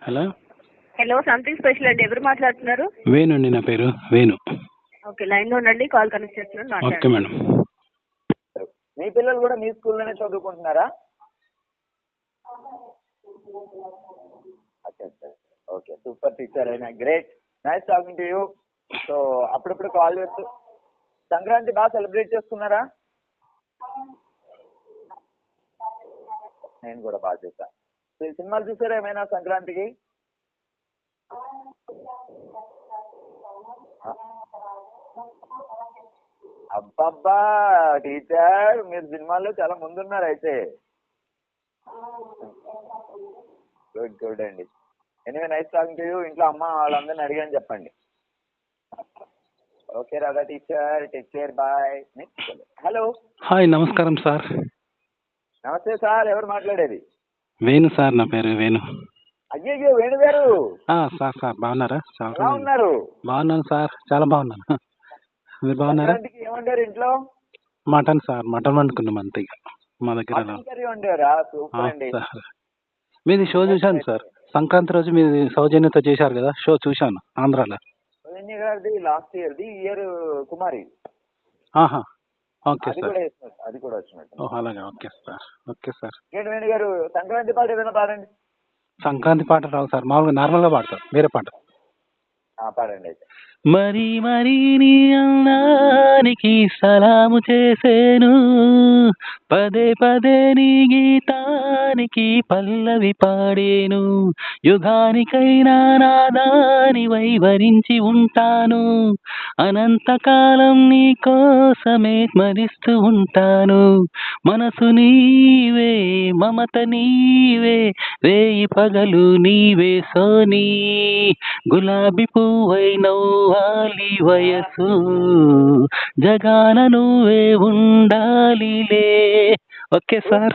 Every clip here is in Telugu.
హలో హలో, సంథింగ్ స్పెషల్ అండి. ఎవరు మాట్లాడుతున్నారు? వేణు అండి, నా పేరు వేణు. ఓకే, లైన్లో ఉండండి. కాల్ కనెక్ట్ చేస్తున్నాను. Okay madam. మీ పిల్లలు కూడా మీ స్కూల్లోనే చదువుకుంటున్నారా? ఓకే, సూపర్ టీచర్ అయినా, great, nice talking to you. So అప్పుడప్పుడు కాల్ చేస్తూ సంక్రాంతి బాగా సెలబ్రేట్ చేసుకున్నారా? నేను కూడా బాగా చేశాను. సో ఈ సినిమాలు చూసారా ఏమైనా సంక్రాంతికి? అబ్బబ్బా టీచర్, మీరు సినిమాల్లో చాలా ముందున్నారు అయితే. గుడ్ గుడ్ అండి. Anyway, nice talking to you. ఇంట్లో అమ్మ వాళ్ళందరినీ అడిగాని చెప్పండి. Okay Radha teacher, take care, bye. Next hello. Hi, నమస్కారం సార్. నమస్తే సార్, ఎవరు మాట్లాడేది? వేణు సార్, నా పేరు వేణు. అయ్యయ్యో, వేణు గారు. సార్ సార్ బాగున్నారా? ఎలా ఉన్నారు? బాగున్నాను సార్, చాలా బాగున్నాను. మీరు బాగున్నారా? సంక్రాంతికి ఏమంటారు ఇంట్లో? మటన్ సార్, మటన్ వండుకున్నాం అంతే. ఇక మా దగ్గర మటన్ కర్రీ వండారా? సూపర్ అండి. సార్, మీది షో చూశాను సార్. సంక్రాంతి రోజు మీది సౌజన్యతో చేశారు కదా షో, చూశాను ఆంధ్రాలో. సౌజన్య గారిది లాస్ట్ ఇయర్ది, ఈ ఇయర్ కుమారి. Okay sir. అది కూడా వచ్చినట్టు. ఓహ్, అలాగా. Okay sir, okay sir. ఏంటి వేణు గారు, సంక్రాంతి పాట ఏదైనా పాడండి. సంక్రాంతి పాట రావు సార్, మామూలుగా నార్మల్గా పాడతారు, వేరే పాట. పాడండి అయితే. మరి మరి నీ అన్నానికి సలాము చేసేను, పదే పదే నీ గీతానికి పల్లవి పాడేను, యుగానికైనా నాదాని వైవరించి ఉంటాను, అనంతకాలం నీ కోసమే స్మరిస్తూ ఉంటాను, మనసు నీవే మమత నీవే, వేయి పగలు నీవే సోనీ, గులాబీ పువ్వై నవ్వాలి వయసు, జగాన నువ్వే ఉండాలిలే. Okay sir.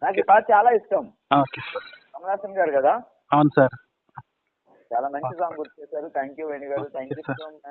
నాకు ఈ పాట చాలా ఇష్టం. Okay sir. కమలాసన్ గారు కదా? అవును సార్. చాలా మంచి సాంగ్ గుర్తు చేశారు. థ్యాంక్ యూ వేణు గారు, థ్యాంక్ యూ సో మచ్.